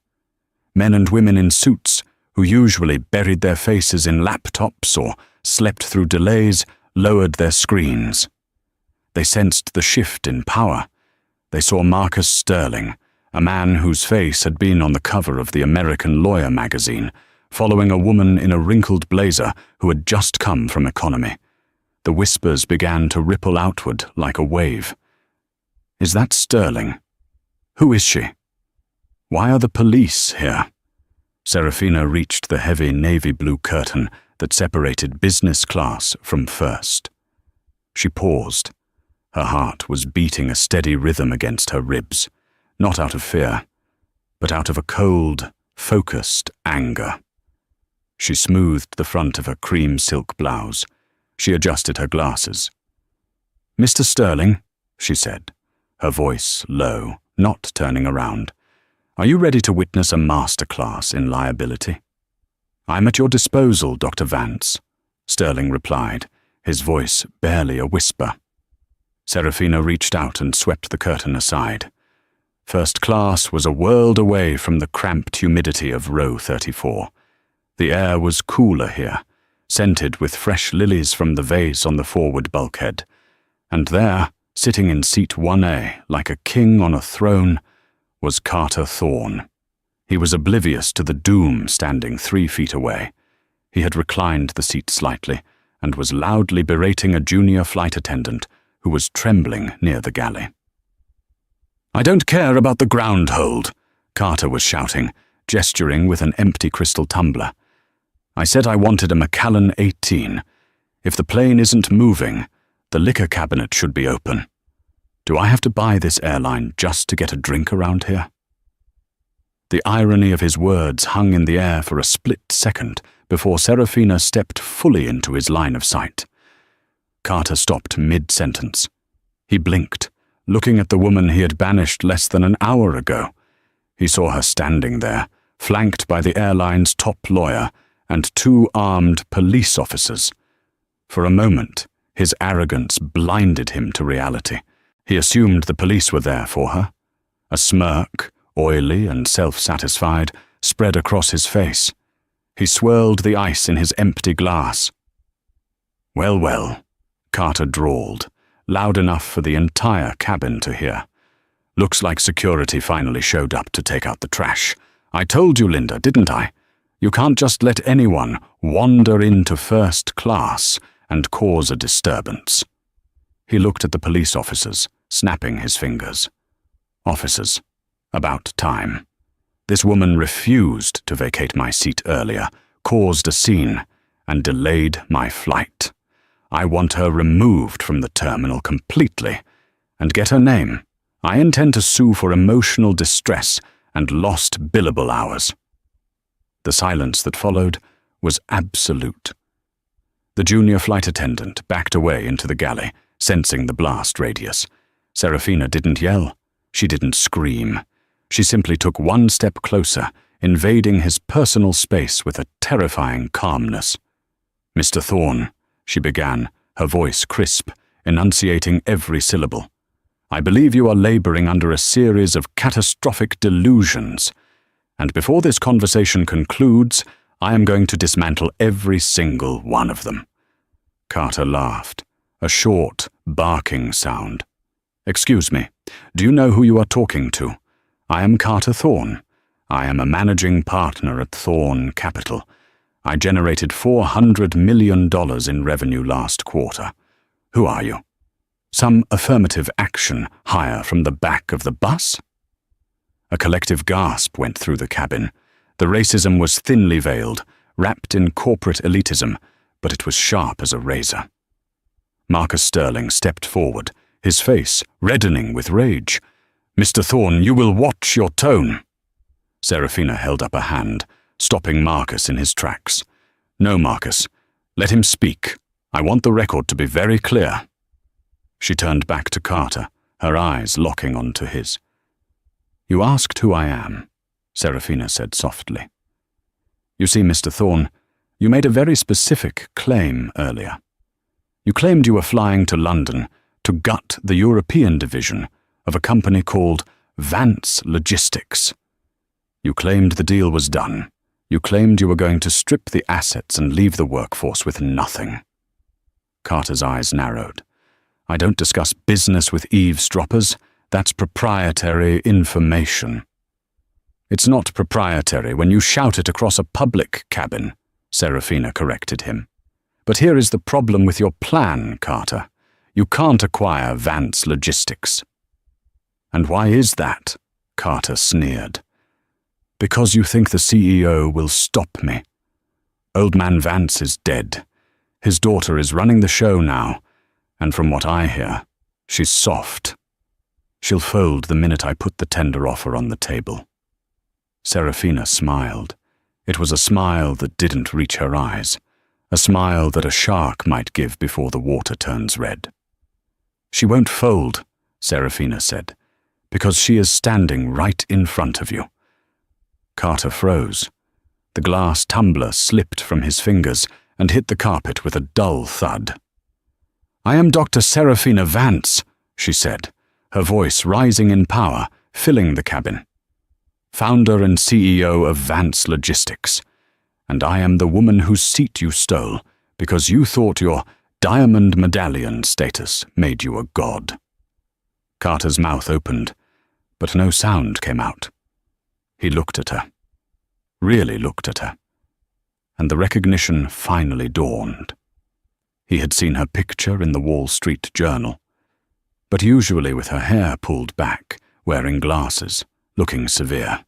S1: Men and women in suits, who usually buried their faces in laptops or slept through delays, lowered their screens. They sensed the shift in power. They saw Marcus Sterling, a man whose face had been on the cover of the American Lawyer magazine, following a woman in a wrinkled blazer who had just come from economy. The whispers began to ripple outward like a wave. Is that Sterling? Who is she? Why are the police here? Serafina reached the heavy navy blue curtain that separated business class from first. She paused. Her heart was beating a steady rhythm against her ribs, not out of fear, but out of a cold, focused anger. She smoothed the front of her cream silk blouse. She adjusted her glasses. "Mr. Sterling," she said, her voice low, not turning around, "are you ready to witness a masterclass in liability?" "I'm at your disposal, Dr. Vance," Sterling replied, his voice barely a whisper. Serafina reached out and swept the curtain aside. First class was a world away from the cramped humidity of row 34. The air was cooler here, scented with fresh lilies from the vase on the forward bulkhead. And there, sitting in seat 1A like a king on a throne, was Carter Thorne. He was oblivious to the doom standing 3 feet away. He had reclined the seat slightly and was loudly berating a junior flight attendant who was trembling near the galley. "I don't care about the ground hold," Carter was shouting, gesturing with an empty crystal tumbler. "I said I wanted a Macallan 18. If the plane isn't moving, the liquor cabinet should be open. Do I have to buy this airline just to get a drink around here?" The irony of his words hung in the air for a split second before Serafina stepped fully into his line of sight. Carter stopped mid-sentence. He blinked, looking at the woman he had banished less than an hour ago. He saw her standing there, flanked by the airline's top lawyer and 2 armed police officers. For a moment, his arrogance blinded him to reality. He assumed the police were there for her. A smirk, oily and self-satisfied, spread across his face. He swirled the ice in his empty glass. "Well, well," Carter drawled, loud enough for the entire cabin to hear. "Looks like security finally showed up to take out the trash. I told you, Linda, didn't I? You can't just let anyone wander into first class and cause a disturbance." He looked at the police officers, snapping his fingers. "Officers, about time. This woman refused to vacate my seat earlier, caused a scene, and delayed my flight. I want her removed from the terminal completely. And get her name. I intend to sue for emotional distress and lost billable hours." The silence that followed was absolute. The junior flight attendant backed away into the galley, sensing the blast radius. Serafina didn't yell. She didn't scream. She simply took 1 step closer, invading his personal space with a terrifying calmness. "Mr. Thorne," she began, her voice crisp, enunciating every syllable. "I believe you are laboring under a series of catastrophic delusions, and before this conversation concludes, I am going to dismantle every single one of them." Carter laughed, a short, barking sound. "Excuse me, do you know who you are talking to? I am Carter Thorne. I am a managing partner at Thorne Capital. I generated $400 million in revenue last quarter. Who are you? Some affirmative action hire from the back of the bus?" A collective gasp went through the cabin. The racism was thinly veiled, wrapped in corporate elitism, but it was sharp as a razor. Marcus Sterling stepped forward, his face reddening with rage. "Mr. Thorne, you will watch your tone." Serafina held up a hand, stopping Marcus in his tracks. No, Marcus. Let him speak. I want the record to be very clear. She turned back to Carter, her eyes locking onto his. You asked who I am, Serafina said softly. You see, Mr. Thorne, you made a very specific claim earlier. You claimed you were flying to London to gut the European division of a company called Vance Logistics. You claimed the deal was done. You claimed you were going to strip the assets and leave the workforce with nothing. Carter's eyes narrowed. I don't discuss business with eavesdroppers. That's proprietary information. It's not proprietary when you shout it across a public cabin, Serafina corrected him. But here is the problem with your plan, Carter. You can't acquire Vance Logistics. And why is that? Carter sneered. Because you think the CEO will stop me. Old man Vance is dead. His daughter is running the show now, and from what I hear, she's soft. She'll fold the minute I put the tender offer on the table. Serafina smiled. It was a smile that didn't reach her eyes, a smile that a shark might give before the water turns red. She won't fold, Serafina said, because she is standing right in front of you. Carter froze. The glass tumbler slipped from his fingers and hit the carpet with a dull thud. I am Dr. Serafina Vance, she said, her voice rising in power, filling the cabin. Founder and CEO of Vance Logistics. And I am the woman whose seat you stole because you thought your diamond medallion status made you a god. Carter's mouth opened, but no sound came out. He looked at her, really looked at her, and the recognition finally dawned. He had seen her picture in the Wall Street Journal, but usually with her hair pulled back, wearing glasses, looking severe.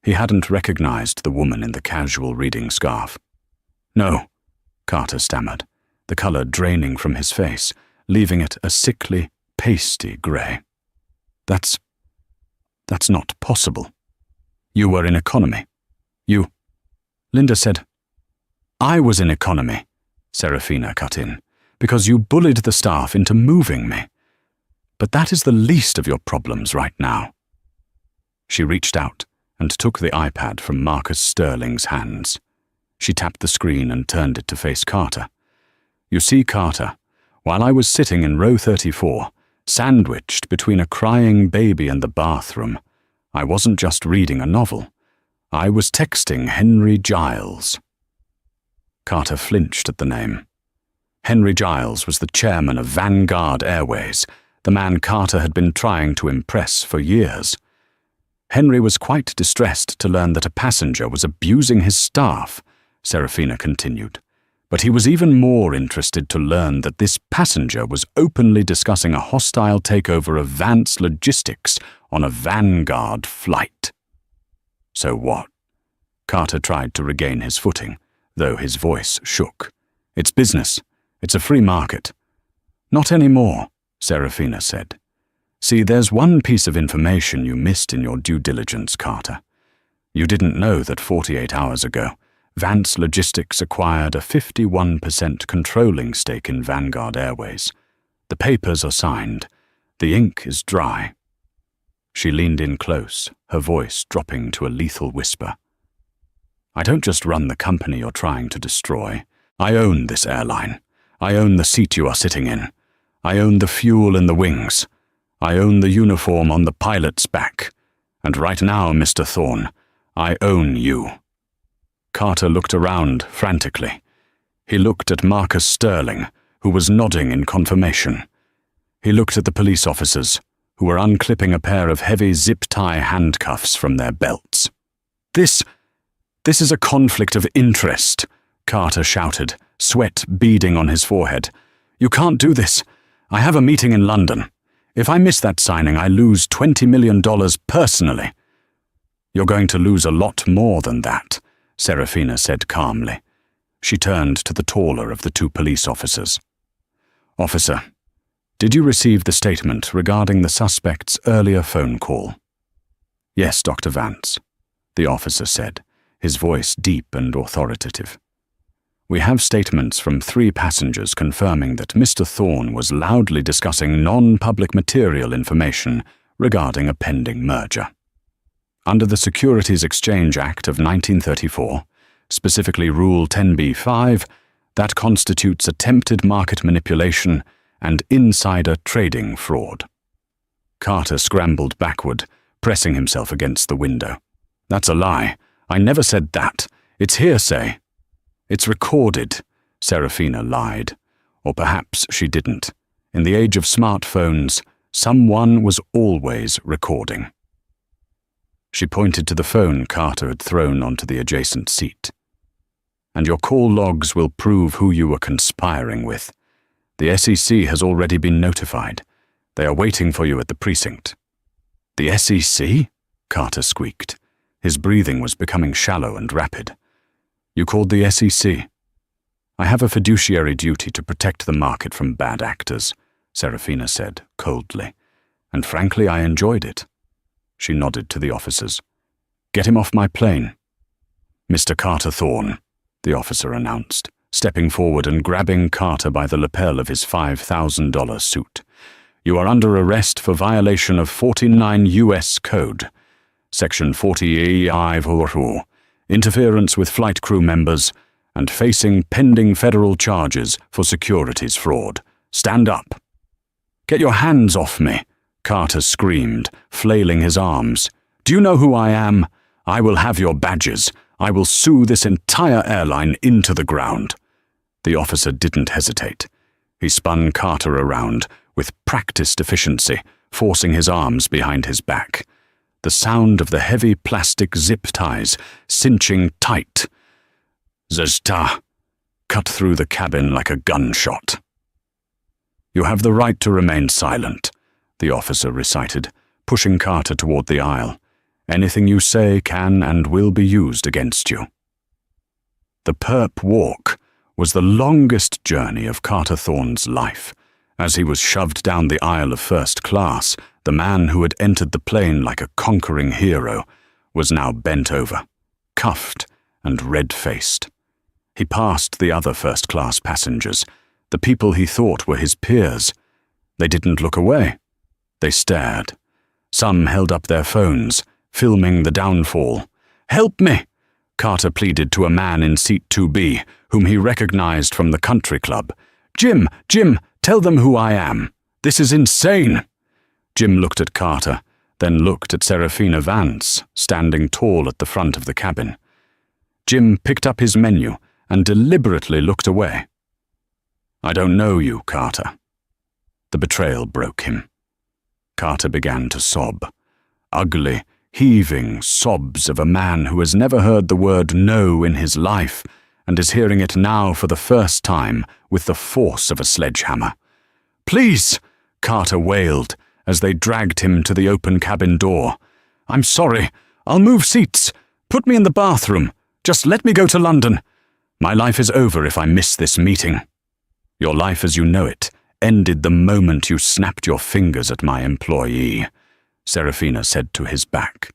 S1: He hadn't recognized the woman in the casual reading scarf. No, Carter stammered, the color draining from his face, leaving it a sickly, pasty grey. That's not possible. You were in economy. Linda said. I was in economy, Serafina cut in, because you bullied the staff into moving me. But that is the least of your problems right now. She reached out and took the iPad from Marcus Sterling's hands. She tapped the screen and turned it to face Carter. You see, Carter, while I was sitting in row 34, sandwiched between a crying baby and the bathroom, I wasn't just reading a novel. I was texting Henry Giles. Carter flinched at the name. Henry Giles was the chairman of Vanguard Airways, the man Carter had been trying to impress for years. Henry was quite distressed to learn that a passenger was abusing his staff, Serafina continued. But he was even more interested to learn that this passenger was openly discussing a hostile takeover of Vance Logistics on a Vanguard flight. So what? Carter tried to regain his footing, though his voice shook. It's business. It's a free market. Not anymore, Serafina said. See, there's one piece of information you missed in your due diligence, Carter. You didn't know that 48 hours ago, Vance Logistics acquired a 51% controlling stake in Vanguard Airways. The papers are signed. The ink is dry. She leaned in close, her voice dropping to a lethal whisper. I don't just run the company you're trying to destroy. I own this airline. I own the seat you are sitting in. I own the fuel in the wings. I own the uniform on the pilot's back. And right now, Mr. Thorne, I own you. Carter looked around frantically. He looked at Marcus Sterling, who was nodding in confirmation. He looked at the police officers, who were unclipping a pair of heavy zip-tie handcuffs from their belts. This is a conflict of interest, Carter shouted, sweat beading on his forehead. You can't do this. I have a meeting in London. If I miss that signing, I lose $20 million personally. You're going to lose a lot more than that, Serafina said calmly. She turned to the taller of the two police officers. Officer, did you receive the statement regarding the suspect's earlier phone call? Yes, Dr. Vance, the officer said, his voice deep and authoritative. We have statements from 3 passengers confirming that Mr. Thorne was loudly discussing non-public material information regarding a pending merger. Under the Securities Exchange Act of 1934, specifically Rule 10b-5, that constitutes attempted market manipulation and insider trading fraud. Carter scrambled backward, pressing himself against the window. That's a lie. I never said that. It's hearsay. It's recorded, Serafina lied. Or perhaps she didn't. In the age of smartphones, someone was always recording. She pointed to the phone Carter had thrown onto the adjacent seat. And your call logs will prove who you were conspiring with. The SEC has already been notified. They are waiting for you at the precinct. The SEC? Carter squeaked. His breathing was becoming shallow and rapid. You called the SEC. I have a fiduciary duty to protect the market from bad actors, Serafina said, coldly. And frankly, I enjoyed it. She nodded to the officers. Get him off my plane. Mr. Carter Thorne, the officer announced, stepping forward and grabbing Carter by the lapel of his $5,000 suit. You are under arrest for violation of 49 U.S. Code. Section 40E, interference with flight crew members, and facing pending federal charges for securities fraud. Stand up. Get your hands off me, Carter screamed, flailing his arms. Do you know who I am? I will have your badges. I will sue this entire airline into the ground. The officer didn't hesitate. He spun Carter around with practiced efficiency, forcing his arms behind his back. The sound of the heavy plastic zip ties cinching tight. Zesta cut through the cabin like a gunshot. You have the right to remain silent, the officer recited, pushing Carter toward the aisle. Anything you say can and will be used against you. The perp walk was the longest journey of Carter Thorne's life. As he was shoved down the aisle of first class, the man who had entered the plane like a conquering hero was now bent over, cuffed and red-faced. He passed the other first-class passengers, the people he thought were his peers. They didn't look away. They stared. Some held up their phones, filming the downfall. "Help me!" Carter pleaded to a man in seat 2B, whom he recognized from the country club. Jim, tell them who I am. This is insane." Jim looked at Carter, then looked at Serafina Vance, standing tall at the front of the cabin. Jim picked up his menu and deliberately looked away. "I don't know you, Carter." The betrayal broke him. Carter began to sob. Ugly, heaving sobs of a man who has never heard the word no in his life and is hearing it now for the first time with the force of a sledgehammer. "Please," Carter wailed as they dragged him to the open cabin door. "I'm sorry. I'll move seats. Put me in the bathroom. Just let me go to London. My life is over if I miss this meeting." "Your life as you know it ended the moment you snapped your fingers at my employee," Serafina said to his back.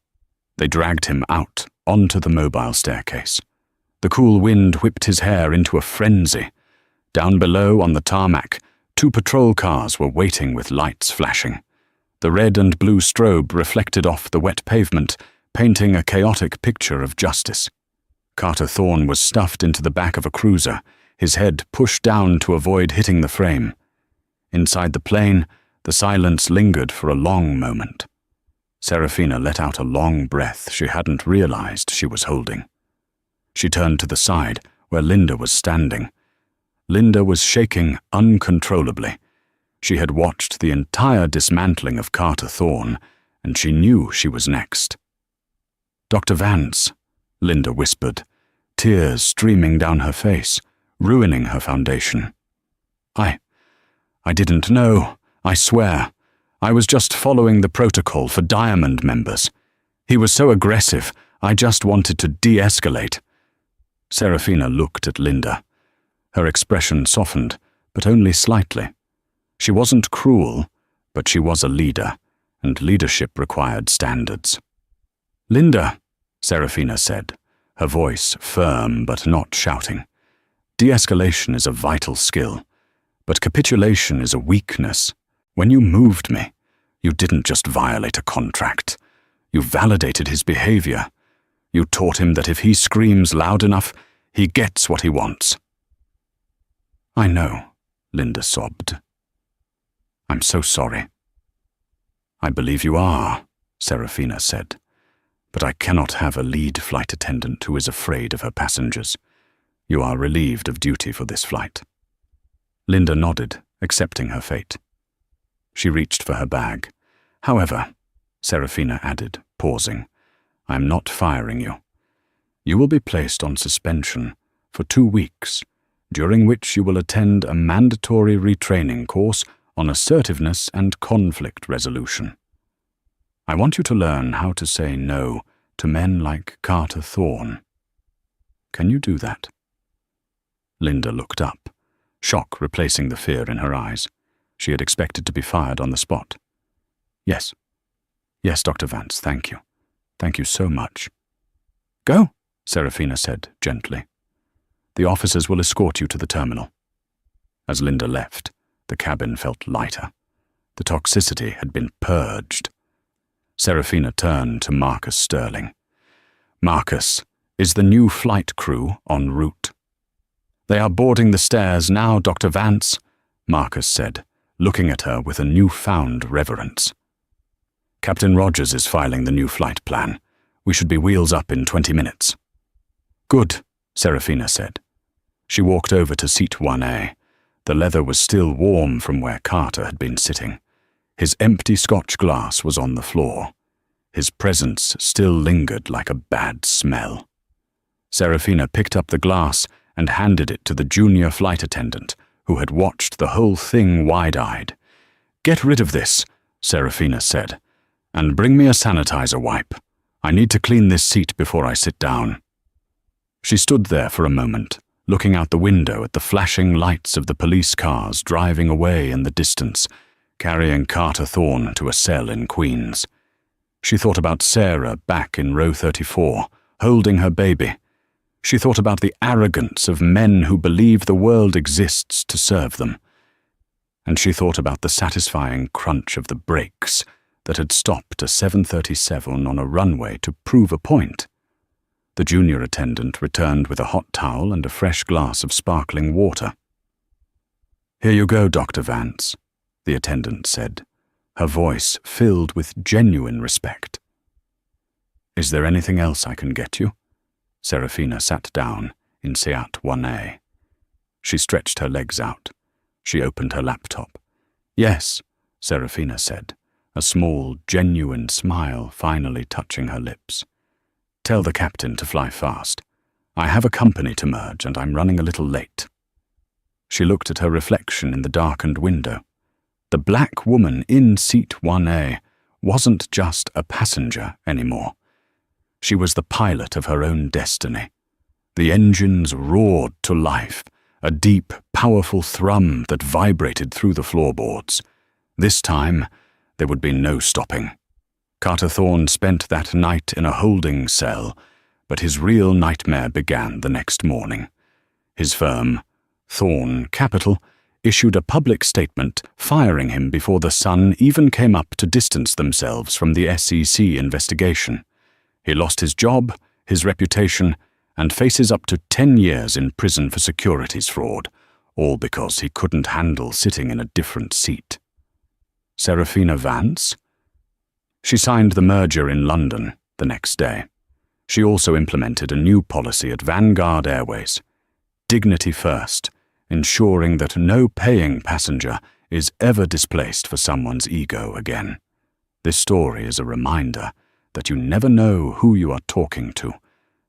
S1: They dragged him out onto the mobile staircase. The cool wind whipped his hair into a frenzy. Down below on the tarmac, 2 patrol cars were waiting with lights flashing. The red and blue strobe reflected off the wet pavement, painting a chaotic picture of justice. Carter Thorne was stuffed into the back of a cruiser, his head pushed down to avoid hitting the frame. Inside the plane, the silence lingered for a long moment. Serafina let out a long breath she hadn't realized she was holding. She turned to the side, where Linda was standing. Linda was shaking uncontrollably. She had watched the entire dismantling of Carter Thorne, and she knew she was next. "Dr. Vance," Linda whispered, tears streaming down her face, ruining her foundation. I didn't know, I swear. I was just following the protocol for Diamond members. He was so aggressive, I just wanted to de-escalate." Serafina looked at Linda. Her expression softened, but only slightly. She wasn't cruel, but she was a leader, and leadership required standards. "Linda," Serafina said, her voice firm but not shouting. De-escalation is a vital skill, but capitulation is a weakness. When you moved me, you didn't just violate a contract. You validated his behavior. You taught him that if he screams loud enough, he gets what he wants. I know, Linda sobbed. I'm so sorry. I believe you are, Serafina said, but I cannot have a lead flight attendant who is afraid of her passengers. You are relieved of duty for this flight. Linda nodded, accepting her fate. She reached for her bag. However, Serafina added, pausing, I am not firing you. You will be placed on suspension for 2 weeks, during which you will attend a mandatory retraining course on assertiveness and conflict resolution. I want you to learn how to say no to men like Carter Thorne. Can you do that? Linda looked up, shock replacing the fear in her eyes. She had expected to be fired on the spot. Yes. Yes, Dr. Vance, thank you. Thank you so much. Go, Serafina said gently. The officers will escort you to the terminal. As Linda left, the cabin felt lighter. The toxicity had been purged. Serafina turned to Marcus Sterling. Marcus, is the new flight crew en route? They are boarding the stairs now, Dr. Vance, Marcus said, looking at her with a newfound reverence. Captain Rogers is filing the new flight plan. We should be wheels up in 20 minutes. Good, Serafina said. She walked over to seat 1A. The leather was still warm from where Carter had been sitting. His empty Scotch glass was on the floor. His presence still lingered like a bad smell. Serafina picked up the glass and handed it to the junior flight attendant, who had watched the whole thing wide-eyed. Get rid of this, Serafina said, and bring me a sanitizer wipe. I need to clean this seat before I sit down. She stood there for a moment, looking out the window at the flashing lights of the police cars driving away in the distance, carrying Carter Thorne to a cell in Queens. She thought about Sarah back in row 34, holding her baby. She thought about the arrogance of men who believe the world exists to serve them. And she thought about the satisfying crunch of the brakes that had stopped a 737 on a runway to prove a point. The junior attendant returned with a hot towel and a fresh glass of sparkling water. Here you go, Dr. Vance, the attendant said, her voice filled with genuine respect. Is there anything else I can get you? Serafina sat down in Seat 1A. She stretched her legs out. She opened her laptop. Yes, Serafina said, a small, genuine smile finally touching her lips. Tell the captain to fly fast. I have a company to merge and I'm running a little late. She looked at her reflection in the darkened window. The black woman in seat 1A wasn't just a passenger anymore. She was the pilot of her own destiny. The engines roared to life, a deep, powerful thrum that vibrated through the floorboards. This time, there would be no stopping. Carter Thorne spent that night in a holding cell, but his real nightmare began the next morning. His firm, Thorne Capital, issued a public statement firing him before the Sun even came up to distance themselves from the SEC investigation. He lost his job, his reputation, and faces up to 10 years in prison for securities fraud, all because he couldn't handle sitting in a different seat. Serafina Vance? She signed the merger in London the next day. She also implemented a new policy at Vanguard Airways. Dignity first, ensuring that no paying passenger is ever displaced for someone's ego again. This story is a reminder that you never know who you are talking to.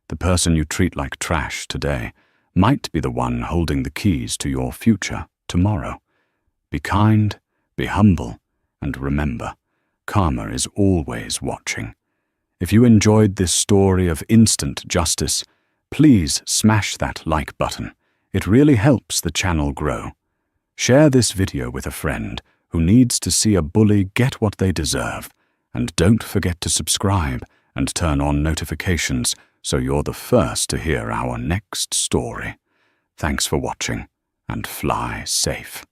S1: The person you treat like trash today might be the one holding the keys to your future tomorrow. Be kind, be humble, and remember, karma is always watching. If you enjoyed this story of instant justice, please smash that like button. It really helps the channel grow. Share this video with a friend who needs to see a bully get what they deserve. And don't forget to subscribe and turn on notifications so you're the first to hear our next story. Thanks for watching, and fly safe.